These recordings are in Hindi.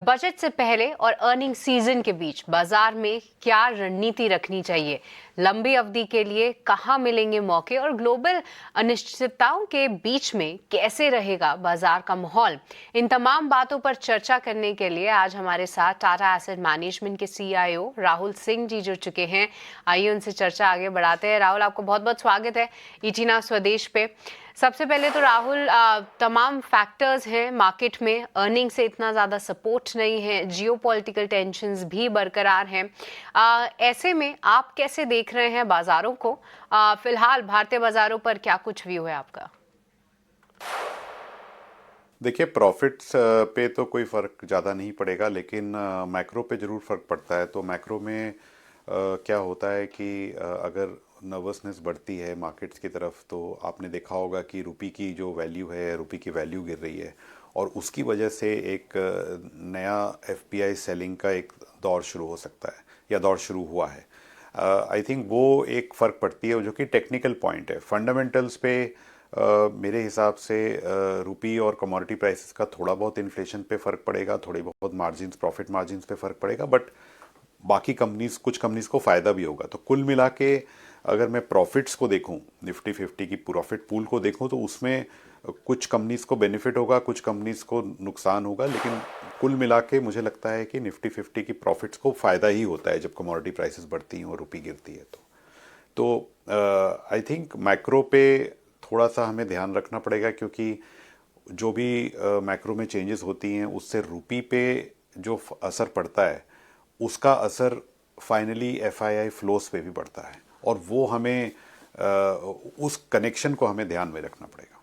बजट से पहले और अर्निंग सीजन के बीच बाजार में क्या रणनीति रखनी चाहिए? लंबी अवधि के लिए कहां मिलेंगे मौके और ग्लोबल अनिश्चितताओं के बीच में कैसे रहेगा बाजार का माहौल? इन तमाम बातों पर चर्चा करने के लिए आज हमारे साथ टाटा एसेट मैनेजमेंट के सीईओ राहुल सिंह जी जुड़ चुके हैं। आइए उनसे चर्चा आगे बढ़ाते हैं। राहुल, आपको बहुत बहुत स्वागत है ET Now स्वदेश पे। सबसे पहले तो राहुल, तमाम फैक्टर्स हैं मार्केट में, अर्निंग से इतना ज़्यादा सपोर्ट नहीं है, जियोपॉलिटिकल टेंशंस भी बरकरार हैं। ऐसे में आप कैसे देख रहे हैं बाजारों को? फिलहाल भारतीय बाजारों पर क्या कुछ व्यू है आपका? देखिए, प्रॉफिट्स पे तो कोई फ़र्क ज़्यादा नहीं पड़ेगा, लेकिन मैक्रो पे ज़रूर फ़र्क पड़ता है। तो मैक्रो में क्या होता है कि अगर नर्वसनेस बढ़ती है मार्केट्स की तरफ, तो आपने देखा होगा कि रुपी की जो वैल्यू है, रुपी की वैल्यू गिर रही है और उसकी वजह से एक नया एफपीआई सेलिंग का एक दौर शुरू हो सकता है या दौर शुरू हुआ है। आई थिंक वो एक फ़र्क पड़ती है जो कि टेक्निकल पॉइंट है। फंडामेंटल्स पे मेरे हिसाब से रुपी और कमोडिटी प्राइसेस का थोड़ा बहुत इन्फ्लेशन पे फ़र्क पड़ेगा, थोड़ी बहुत मार्जिन्स, प्रॉफिट मार्जिन्स पे फ़र्क पड़ेगा, बट बाकी कंपनीज, कुछ कंपनीज को फ़ायदा भी होगा। तो कुल मिला के अगर मैं प्रॉफिट्स को देखूं, निफ्टी 50 की प्रॉफिट पूल को देखूं, तो उसमें कुछ कंपनीज को बेनिफिट होगा, कुछ कंपनीज को नुकसान होगा, लेकिन कुल मिला के मुझे लगता है कि निफ्टी 50 की प्रॉफिट्स को फ़ायदा ही होता है जब कमोडिटी प्राइसेस बढ़ती हैं और रुपी गिरती है। तो आई थिंक मैक्रो पे थोड़ा सा हमें ध्यान रखना पड़ेगा, क्योंकि जो भी मैक्रो में चेंजेस होती हैं उससे रुपी पे जो असर पड़ता है, उसका असर फाइनली एफआईआई फ्लोस पे भी पड़ता है, और वो हमें उस कनेक्शन को हमें ध्यान में रखना पड़ेगा।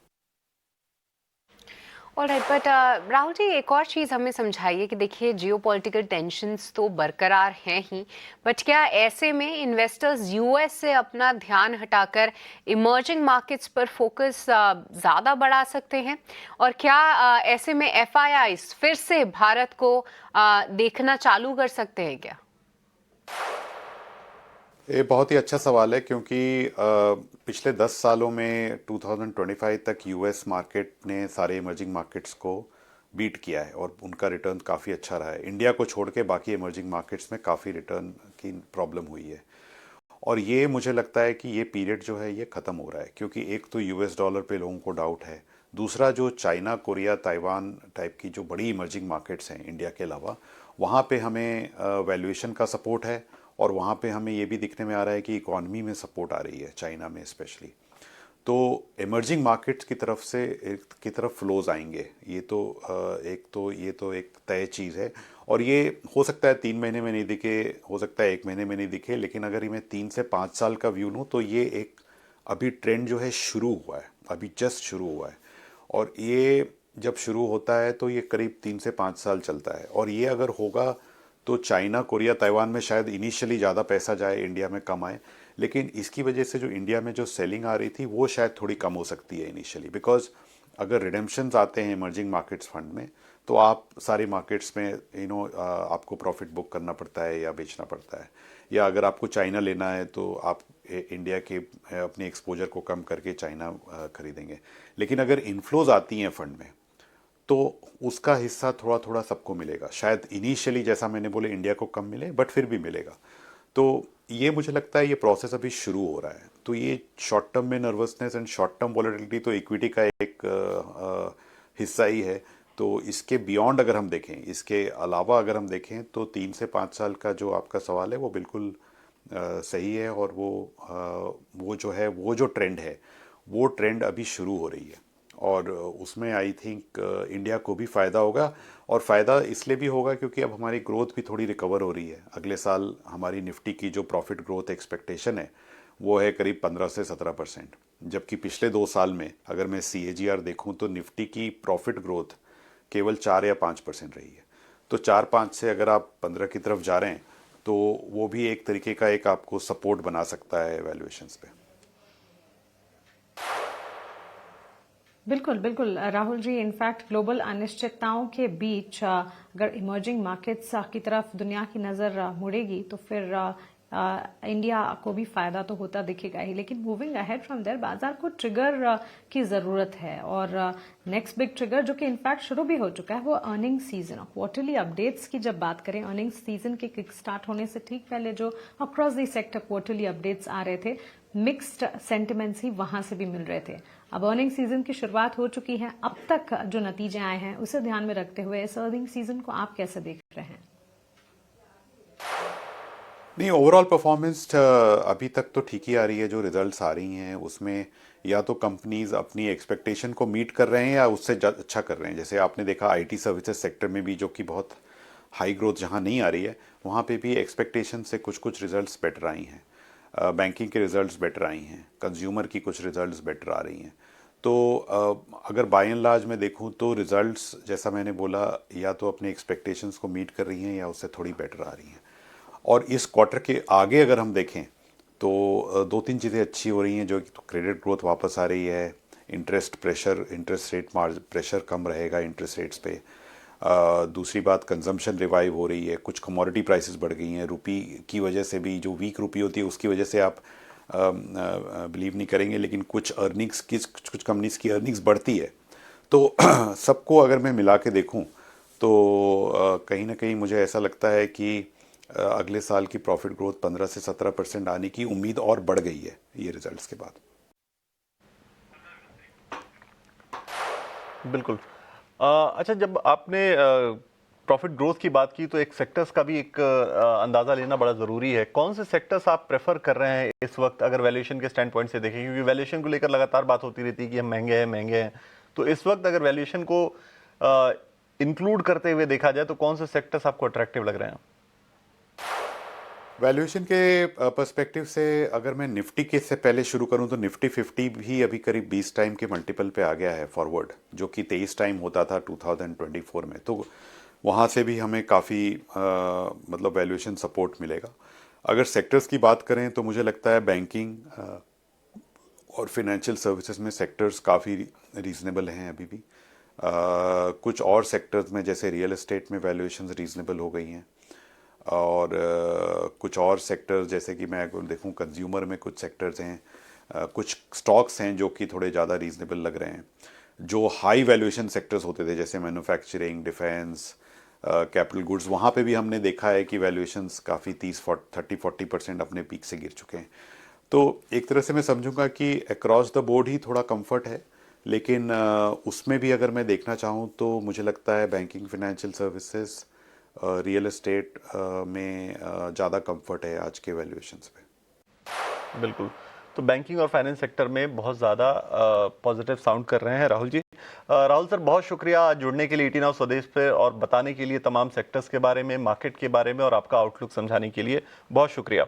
ऑलराइट, बट राहुल जी, एक और चीज़ हमें समझाइए कि देखिए जियोपॉलिटिकल टेंशंस तो बरकरार हैं ही, बट क्या ऐसे में इन्वेस्टर्स यूएस से अपना ध्यान हटाकर इमर्जिंग मार्केट्स पर फोकस ज़्यादा बढ़ा सकते हैं? और क्या ऐसे में एफआईआईज फिर से भारत को देखना चालू कर सकते हैं क्या? ये बहुत ही अच्छा सवाल है, क्योंकि पिछले 10 सालों में 2025 तक यूएस मार्केट ने सारे इमर्जिंग मार्केट्स को बीट किया है और उनका रिटर्न काफ़ी अच्छा रहा है। इंडिया को छोड़ के बाकी इमर्जिंग मार्केट्स में काफ़ी रिटर्न की प्रॉब्लम हुई है, और ये मुझे लगता है कि ये पीरियड जो है ये ख़त्म हो रहा है, क्योंकि एक तो यूएस डॉलर पे लोगों को डाउट है, दूसरा जो चाइना, कोरिया, ताइवान टाइप की जो बड़ी इमर्जिंग मार्केट्स हैं इंडिया के अलावा, वहाँ पे हमें वैल्यूएशन का सपोर्ट है, और वहाँ पे हमें ये भी दिखने में आ रहा है कि इकॉनमी में सपोर्ट आ रही है, चाइना में स्पेशली। तो इमर्जिंग मार्केट्स की तरफ से की तरफ फ्लोज आएंगे, ये तो ये तो एक तय चीज़ है, और ये हो सकता है 3 महीने में नहीं दिखे, हो सकता है 1 महीने में नहीं दिखे, लेकिन अगर ये मैं 3 से 5 साल का व्यू लूँ, तो ये एक अभी ट्रेंड जो है शुरू हुआ है, अभी जस्ट शुरू हुआ है, और ये जब शुरू होता है तो ये करीब 3 से 5 साल चलता है, और ये अगर होगा तो चाइना, कोरिया, ताइवान में शायद इनिशियली ज़्यादा पैसा जाए, इंडिया में कम आए, लेकिन इसकी वजह से जो इंडिया में जो सेलिंग आ रही थी वो शायद थोड़ी कम हो सकती है इनिशियली, बिकॉज अगर रिडेम्पशंस आते हैं इमर्जिंग मार्केट्स फंड में, तो आप सारे मार्केट्स में आपको प्रॉफिट बुक करना पड़ता है या बेचना पड़ता है, या अगर आपको चाइना लेना है तो आप इंडिया के अपने एक्सपोजर को कम करके चाइना खरीदेंगे। लेकिन अगर इन्फ्लोज आती हैं फंड में, तो उसका हिस्सा थोड़ा थोड़ा सबको मिलेगा। शायद इनिशियली, जैसा मैंने बोले, इंडिया को कम मिले, बट फिर भी मिलेगा। तो ये मुझे लगता है ये प्रोसेस अभी शुरू हो रहा है। तो ये शॉर्ट टर्म में nervousness and short term volatility तो इक्विटी का एक हिस्सा ही है। तो इसके बियॉन्ड अगर हम देखें, इसके अलावा अगर हम देखें, तो 3 से 5 साल का जो आपका सवाल है वो बिल्कुल सही है, और वो जो है, वो जो ट्रेंड है, वो ट्रेंड अभी शुरू हो रही है, और उसमें आई थिंक इंडिया को भी फ़ायदा होगा। और फ़ायदा इसलिए भी होगा क्योंकि अब हमारी ग्रोथ भी थोड़ी रिकवर हो रही है। अगले साल हमारी निफ्टी की जो प्रॉफिट ग्रोथ एक्सपेक्टेशन है वो है करीब 15 से 17%, जबकि पिछले 2 साल में अगर मैं CAGR देखूं तो निफ्टी की प्रॉफिट ग्रोथ केवल 4 या 5% रही है। तो 4-5 से अगर आप 15 की तरफ जा रहे हैं, तो वो भी एक तरीके का एक आपको सपोर्ट बना सकता है वैल्यूएशंस पे। बिल्कुल बिल्कुल राहुल जी, इनफैक्ट ग्लोबल अनिश्चितताओं के बीच अगर इमर्जिंग मार्केट्स की तरफ दुनिया की नज़र मुड़ेगी तो फिर इंडिया को भी फायदा तो होता दिखेगा ही, लेकिन मूविंग अहेड फ्रॉम देयर बाजार को ट्रिगर की जरूरत है। और नेक्स्ट बिग ट्रिगर जो कि इनफैक्ट शुरू भी हो चुका है वो अर्निंग सीजन। क्वार्टरली अपडेट्स की जब बात करें, अर्निंग सीजन के किक स्टार्ट होने से ठीक पहले जो across the sector quarterly updates आ रहे थे, मिक्स्ड सेंटिमेंट्स ही वहां से भी मिल रहे थे। अब अर्निंग सीजन की शुरुआत हो चुकी है, अब तक जो नतीजे आए हैं उसे ध्यान में रखते हुए इस अर्निंग सीजन को आप कैसे देख रहे हैं? नहीं, ओवरऑल परफॉर्मेंस अभी तक तो ठीक ही आ रही है। जो रिजल्ट्स आ रही हैं उसमें या तो कंपनीज अपनी एक्सपेक्टेशन को मीट कर रहे हैं या उससे अच्छा कर रहे हैं। जैसे आपने देखा आईटी सर्विसेज सेक्टर में भी, जो कि बहुत हाई ग्रोथ जहां नहीं आ रही है, वहां पे भी एक्सपेक्टेशन से कुछ कुछ रिजल्ट्स बेटर आई हैं। बैंकिंग के रिजल्ट्स बेटर आई हैं, कंज्यूमर की कुछ रिजल्ट्स बेटर आ रही हैं। तो अगर बाय एंड लार्ज में देखूं तो रिजल्ट्स, जैसा मैंने बोला, या तो अपनी एक्सपेक्टेशंस को मीट कर रही हैं या उससे थोड़ी बेटर आ रही हैं। और इस क्वार्टर के आगे अगर हम देखें तो दो तीन चीज़ें अच्छी हो रही हैं, जो कि क्रेडिट ग्रोथ वापस आ रही है, इंटरेस्ट रेट मार्जिन प्रेशर कम रहेगा इंटरेस्ट रेट्स पे। दूसरी बात, कंजम्पशन रिवाइव हो रही है, कुछ कमोडिटी प्राइसेस बढ़ गई हैं। रुपी की वजह से भी, जो वीक रुपी होती है उसकी वजह से आप बिलीव नहीं करेंगे, लेकिन कुछ कंपनीज की अर्निंग्स बढ़ती है। तो सबको अगर मैं मिला के देखूँ तो कहीं ना कहीं मुझे ऐसा लगता है कि अगले साल की प्रॉफिट ग्रोथ 15 से 17% आने की उम्मीद और बढ़ गई है ये रिजल्ट्स के बाद। बिल्कुल। अच्छा, जब आपने प्रॉफिट ग्रोथ की बात की तो एक सेक्टर्स का भी एक अंदाज़ा लेना बड़ा ज़रूरी है। कौन से सेक्टर्स आप प्रेफर कर रहे हैं इस वक्त, अगर वैल्यूएशन के स्टैंड पॉइंट से देखें? क्योंकि वैल्यूएशन को लेकर लगातार बात होती रहती है कि हम महंगे हैं। तो इस वक्त अगर वैल्यूएशन को इंक्लूड करते हुए देखा जाए तो कौन से सेक्टर्स आपको अट्रैक्टिव लग रहे हैं? वैल्यूएशन के पर्सपेक्टिव से अगर मैं निफ्टी के से पहले शुरू करूं तो निफ्टी 50 भी अभी करीब 20 टाइम के मल्टीपल पे आ गया है फॉरवर्ड, जो कि 23 टाइम होता था 2024 में। तो वहाँ से भी हमें काफ़ी मतलब वैल्यूएशन सपोर्ट मिलेगा। अगर सेक्टर्स की बात करें तो मुझे लगता है बैंकिंग और फिनेंशियल सर्विसेज में सेक्टर्स काफ़ी रीजनेबल हैं अभी भी। कुछ और सेक्टर्स में जैसे रियल एस्टेट में वैल्यूएशंस रीजनेबल हो गई हैं, और कुछ और सेक्टर्स जैसे कि मैं अगर देखूं कंज्यूमर में कुछ सेक्टर्स हैं, कुछ स्टॉक्स हैं जो कि थोड़े ज़्यादा रीजनेबल लग रहे हैं। जो हाई वैल्यूएशन सेक्टर्स होते थे जैसे मैन्युफैक्चरिंग, डिफेंस, कैपिटल गुड्स, वहाँ पे भी हमने देखा है कि वैल्यूएशंस काफ़ी 30-40% अपने पीक से गिर चुके हैं। तो एक तरह से मैं समझूंगा कि अक्रॉस द बोर्ड ही थोड़ा कंफर्ट है, लेकिन उसमें भी अगर मैं देखना चाहूँ तो मुझे लगता है banking, financial services, real estate में ज़्यादा कंफर्ट है आज के वैल्यूएशंस पे। बिल्कुल। तो बैंकिंग और फाइनेंस सेक्टर में बहुत ज़्यादा पॉजिटिव साउंड कर रहे हैं राहुल जी। राहुल सर, बहुत शुक्रिया जुड़ने के लिए ईटी नाउ स्वदेश पे और बताने के लिए तमाम सेक्टर्स के बारे में, मार्केट के बारे में और आपका आउटलुक समझाने के लिए बहुत शुक्रिया।